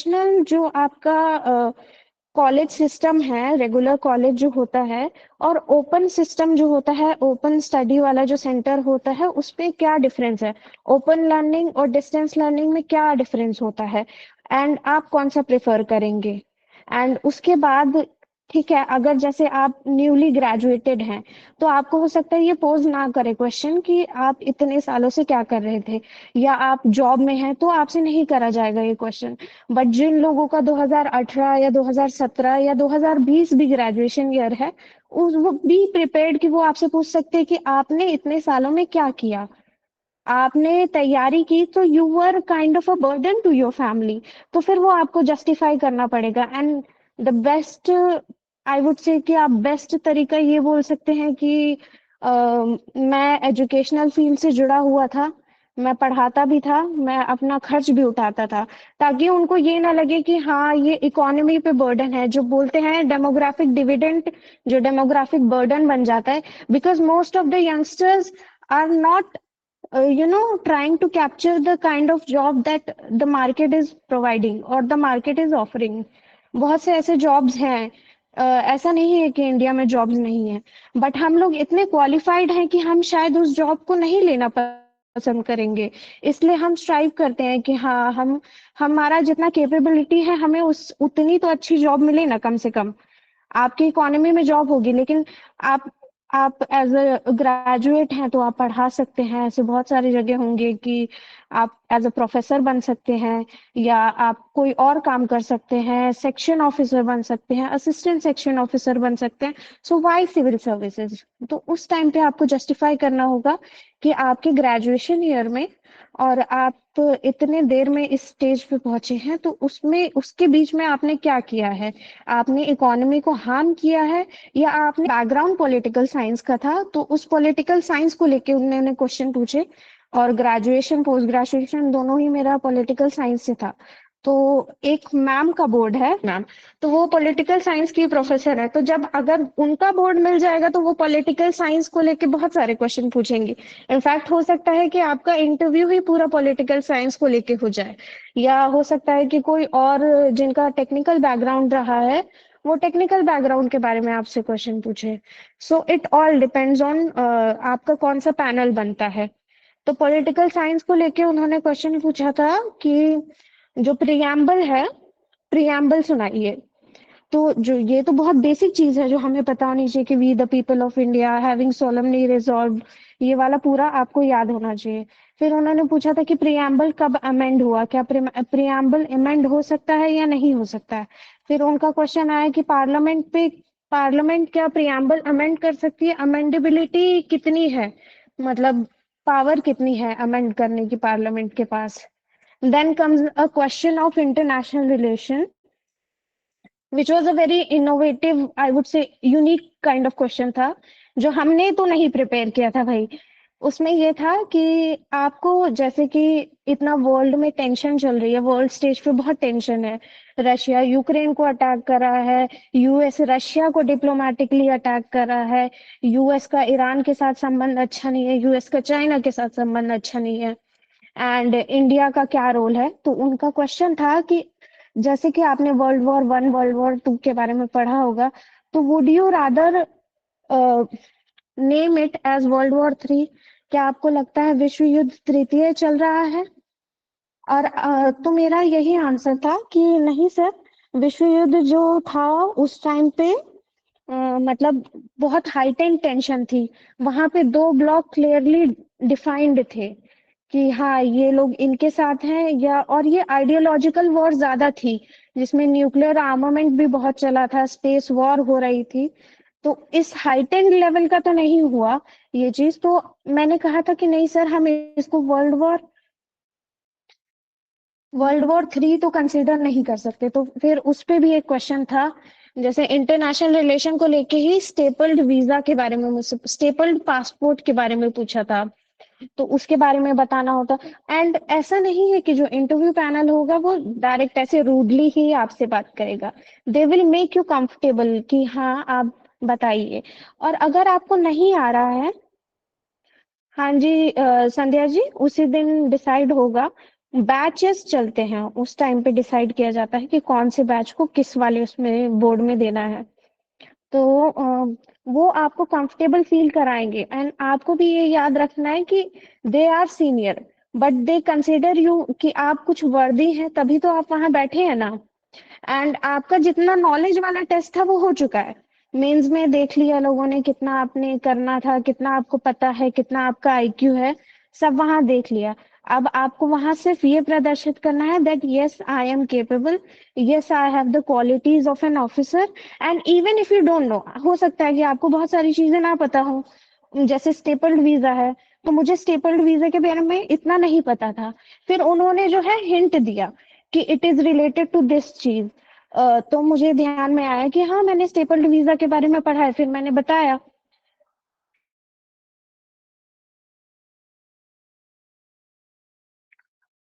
Traditional जो आपका college system है, रेगुलर कॉलेज जो होता है, और ओपन सिस्टम जो होता है, ओपन स्टडी वाला जो सेंटर होता है, उस पे क्या डिफरेंस है? ओपन लर्निंग और डिस्टेंस लर्निंग में क्या डिफरेंस होता है, एंड आप कौन सा प्रेफर करेंगे? एंड उसके बाद ठीक है, अगर जैसे आप न्यूली ग्रेजुएटेड हैं, तो आपको हो सकता है ये पोज ना करे क्वेश्चन कि आप इतने सालों से क्या कर रहे थे, या आप जॉब में हैं तो आपसे नहीं करा जाएगा ये क्वेश्चन। बट जिन लोगों का 2018 या 2017 या 2020 भी ग्रेजुएशन ईयर है, उस वो बी प्रिपेयर्ड कि वो आपसे पूछ सकते हैं कि आपने इतने सालों में क्या किया, आपने तैयारी की तो you were kind of a burden to your family. तो फिर वो आपको जस्टिफाई करना पड़ेगा। And the best, I would say कि आप बेस्ट तरीका ये बोल सकते हैं कि मैं एजुकेशनल फील्ड से जुड़ा हुआ था, मैं पढ़ाता भी था, मैं अपना खर्च भी उठाता था, ताकि उनको ये ना लगे कि हाँ ये इकोनॉमी पे बर्डन है, जो बोलते हैं डेमोग्राफिक डिविडेंड, जो डेमोग्राफिक बर्डन बन जाता है। Because most of the youngsters are not trying to capture the kind of job that the market is providing or the market is offering. बहुत से ऐसे जॉब्स हैं, ऐसा नहीं है कि इंडिया में जॉब्स नहीं है, बट हम लोग इतने क्वालिफाइड हैं कि हम शायद उस जॉब को नहीं लेना पसंद करेंगे। इसलिए हम स्ट्राइव करते हैं कि हाँ, हम हमारा जितना कैपेबिलिटी है, हमें उस उतनी तो अच्छी जॉब मिले ना, कम से कम। आपकी इकोनॉमी में जॉब होगी, लेकिन आप आप एज अ ग्रेजुएट हैं तो आप पढ़ा सकते हैं। ऐसे बहुत सारी जगह होंगे कि आप एज अ प्रोफेसर बन सकते हैं, या आप कोई और काम कर सकते हैं, सेक्शन ऑफिसर बन सकते हैं, असिस्टेंट सेक्शन ऑफिसर बन सकते हैं। सो वाई सिविल सर्विसेज? तो उस टाइम पे आपको जस्टिफाई करना होगा कि आपके ग्रेजुएशन ईयर में और आप इतने देर में इस स्टेज पे पहुंचे हैं, तो उसमें उसके बीच में आपने क्या किया है? आपने इकोनॉमी को हार्म किया है, या आपने बैकग्राउंड पॉलिटिकल साइंस का था तो उस पॉलिटिकल साइंस को लेके उन्होंने क्वेश्चन पूछे। और ग्रेजुएशन पोस्ट ग्रेजुएशन दोनों ही मेरा पॉलिटिकल साइंस से था। तो एक मैम का बोर्ड है मैम, तो वो पॉलिटिकल साइंस की प्रोफेसर है, तो जब अगर उनका बोर्ड मिल जाएगा तो वो पॉलिटिकल साइंस को लेके बहुत सारे क्वेश्चन पूछेंगे। इनफैक्ट हो सकता है कि आपका इंटरव्यू ही पूरा पॉलिटिकल साइंस को लेके हो जाए, या हो सकता है कि कोई और जिनका टेक्निकल बैकग्राउंड रहा है, वो टेक्निकल बैकग्राउंड के बारे में आपसे क्वेश्चन पूछे। So it all depends on आपका कौन सा पैनल बनता है। तो पॉलिटिकल साइंस को लेके उन्होंने क्वेश्चन पूछा था कि जो प्रियम्बल है, प्रियम्बल सुनाइए। तो जो ये तो बहुत बेसिक चीज है जो हमें पता होनी चाहिए कि we the people of India having solemnly resolved, ये वाला पूरा आपको याद होना चाहिए। फिर उन्होंने पूछा था कि प्रियम्बल कब अमेंड हुआ, क्या प्रियम्बल अमेंड हो सकता है या नहीं हो सकता है। फिर उनका क्वेश्चन आया कि पार्लियामेंट पे, पार्लियामेंट क्या प्रियम्बल अमेंड कर सकती है, अमेंडेबिलिटी कितनी है, मतलब पावर कितनी है अमेंड करने की पार्लियामेंट के पास। Then comes a question of international relation, which was a very innovative, I would say unique kind of question था, जो हमने तो नहीं प्रिपेयर किया था भाई। उसमें ये था कि आपको, जैसे कि इतना वर्ल्ड में टेंशन चल रही है, वर्ल्ड स्टेज पे बहुत टेंशन है, रशिया यूक्रेन को अटैक कर रहा है, यूएस रशिया को डिप्लोमेटिकली अटैक कर रहा है, यूएस का ईरान के साथ संबंध अच्छा नहीं है, यूएस का चाइना के साथ संबंध अच्छा नहीं है, एंड इंडिया का क्या रोल है। तो उनका क्वेश्चन था कि जैसे कि आपने वर्ल्ड वॉर 1 वर्ल्ड वॉर 2 के बारे में पढ़ा होगा, तो would you rather name it as world war 3? क्या आपको लगता है विश्व युद्ध तृतीय चल रहा है? और तो मेरा यही आंसर था कि नहीं सर, विश्व युद्ध जो था उस टाइम पे मतलब बहुत हाईटेंस टेंशन थी। वहां पे दो ब्लॉक क्लियरली डिफाइंड थे कि हाँ ये लोग इनके साथ हैं, या और ये आइडियोलॉजिकल वॉर ज्यादा थी, जिसमें न्यूक्लियर आर्मामेंट भी बहुत चला था, स्पेस वॉर हो रही थी। तो इस हाईटेंड लेवल का तो नहीं हुआ ये चीज। तो मैंने कहा था कि नहीं सर, हम इसको वर्ल्ड वॉर 3 तो कंसिडर नहीं कर सकते। तो फिर उस पे भी एक क्वेश्चन था, जैसे इंटरनेशनल रिलेशन को लेके ही स्टेपल्ड वीजा के बारे में मुझसे, स्टेपल्ड पासपोर्ट के बारे में पूछा था, तो उसके बारे में बताना होता। एंड ऐसा नहीं है कि जो इंटरव्यू पैनल होगा वो डायरेक्ट ऐसे रूडली ही आपसे बात करेगा, they will make you comfortable कि हाँ आप बताइए। और अगर आपको नहीं आ रहा है, हाँ जी संध्या जी, उसी दिन डिसाइड होगा बैचेस चलते हैं, उस टाइम पे डिसाइड किया जाता है कि कौन से बैच को किस वाले उसमें बोर्ड में देना है। तो वो आपको कंफर्टेबल फील कराएंगे, एंड आपको भी ये याद रखना है कि they are senior, but they consider you कि आप कुछ वर्दी हैं, तभी तो आप वहां बैठे हैं ना। एंड आपका जितना नॉलेज वाला टेस्ट था वो हो चुका है, मेंस में देख लिया लोगों ने कितना आपने करना था, कितना आपको पता है, कितना आपका आईक्यू है, सब वहां देख लिया। अब आपको वहां सिर्फ ये प्रदर्शित करना है that yes I am capable, yes I have the qualities of an officer. And even if you don't know, हो सकता है कि आपको बहुत सारी चीजें ना पता हो, जैसे स्टेपल्ड वीजा है, तो मुझे स्टेपल्ड वीजा के बारे में इतना नहीं पता था, फिर उन्होंने जो है हिंट दिया कि it is related to this चीज। तो मुझे ध्यान में आया कि हाँ मैंने स्टेपल्ड वीजा के बारे में पढ़ा है, फिर मैंने बताया।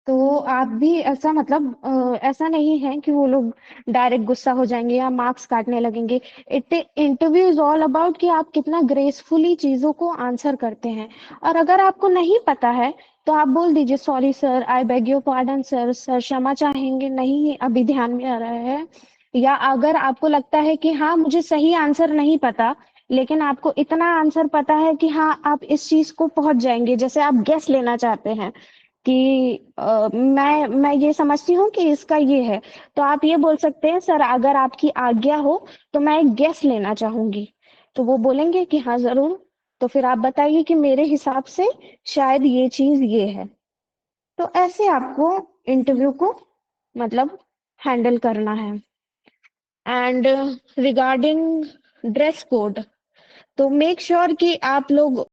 तो आप भी ऐसा मतलब ऐसा नहीं है कि वो लोग डायरेक्ट गुस्सा हो जाएंगे या मार्क्स काटने लगेंगे। It interview is all about कि आप कितना ग्रेसफुली चीजों को आंसर करते हैं। और अगर आपको नहीं पता है तो आप बोल दीजिए sorry sir, I beg your pardon sir, sir क्षमा चाहेंगे, नहीं अभी ध्यान में आ रहा है। या अगर आपको लगता है कि हाँ मुझे सही आंसर नहीं पता, लेकिन आपको इतना आंसर पता है कि हाँ आप इस चीज को पहुंच जाएंगे, जैसे आप गेस लेना चाहते हैं कि मैं ये समझती हूँ कि इसका ये है, तो आप ये बोल सकते हैं सर अगर आपकी आज्ञा हो तो मैं एक गेस लेना चाहूंगी। तो वो बोलेंगे कि हाँ जरूर। तो फिर आप बताइए कि मेरे हिसाब से शायद ये चीज ये है। तो ऐसे आपको इंटरव्यू को मतलब हैंडल करना है। एंड रिगार्डिंग ड्रेस कोड, तो मेक श्योर कि आप लोग